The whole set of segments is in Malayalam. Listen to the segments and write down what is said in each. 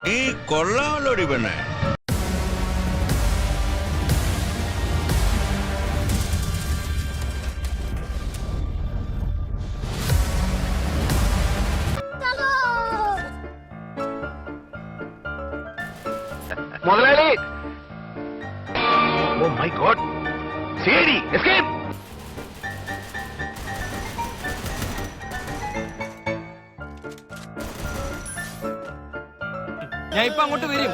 നീ കൊള്ളാമല്ലോടി പെണ്ണെ. മുതലാളി! Oh my god! CID escape! ഞാൻ ഇപ്പൊ അങ്ങോട്ട് വരും.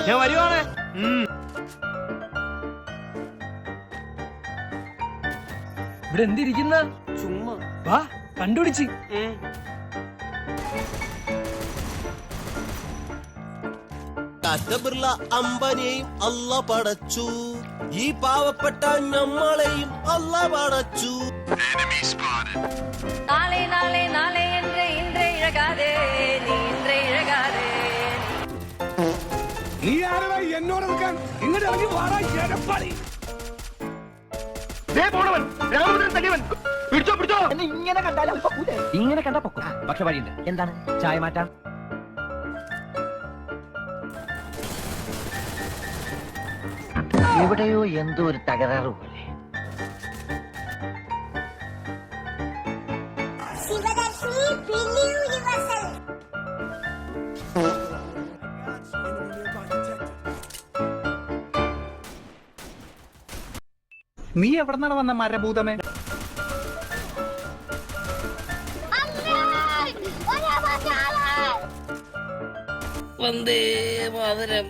ഞാൻ വരുവാണ്. ഇവിടെ എന്തിരിക്കുന്ന? ചുമ്മാ വാ കണ്ടുപിടിച്ച്. ബിർള അംബാനിയെയും അല്ല പടച്ചു, ഈ പാവപ്പെട്ട ഞമ്മളെയും അല്ല പടച്ചു. നാളെ നാളെ നാളെ என்று இன்றே இழகாதே நீ இன்றே இழகாதே. നീ ആരാ എന്നോട് നിൽക്കാൻ? ഇങ്ങോട്ട് ഇറങ്ങി വാടാ എടപ്പാളി. പോണവൻ രാമചന്ദ്രൻ തല്ലിയവൻ. പിടിച്ചോ പിടിച്ചോ! ഇങ്ങനെ കണ്ടാലും ഇങ്ങനെ കണ്ടാ പൊക്കും. പക്ഷെ വഴിയുണ്ട്. എന്താണ്? ചായ മാറ്റാം. എവിടെയോ എന്തോ ഒരു തകരാറ് പോലെ. നീ എവിടെന്നാണ് വന്ന മരഭൂതമേ? വന്ദേ മാതരം.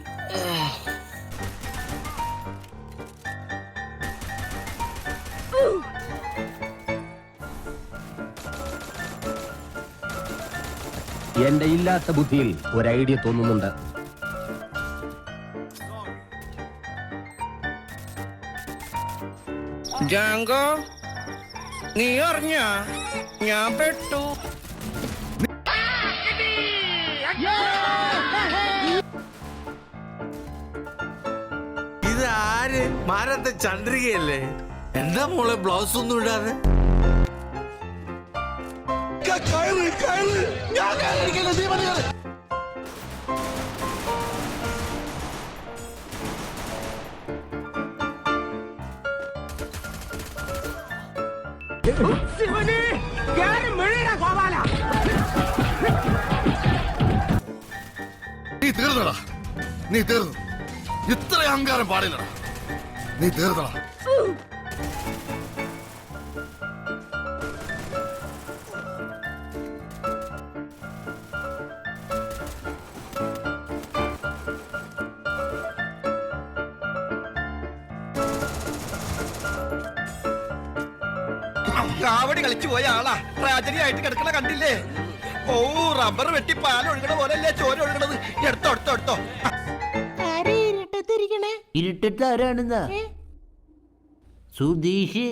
എന്റെ ഇല്ലാത്ത ബുദ്ധിയിൽ ഒരു ഐഡിയ തോന്നുന്നുണ്ട്. ജാങ്കോ, നീ അറിഞ്ഞ ഞാൻ പെട്ടു. ഇത് ആര്? മാരത്തെ ചന്ദ്രികയല്ലേ? എന്താ മോളെ ബ്ലൗസ് ഒന്നും ഇടാതെ? നീ തീർന്നടാ, നീ തീർന്നു. ഇത്ര അഹങ്കാരം പാടില്ലടാ, നീ തീർന്നടാ. കാവടി കളിച്ചു പോയ ആളാ ട്രാജഡിയായിട്ട് കിടക്കണ കണ്ടില്ലേ? ഓ, റബ്ബർ വെട്ടി പാൽ ഒഴുകണ പോലല്ലേ ചോര ഒഴുകണത്. എടുത്തോ എടുത്തോ എടുത്തോ. ഇരുട്ടത്ത് ആരാണെന്നാ? സുധീഷ്.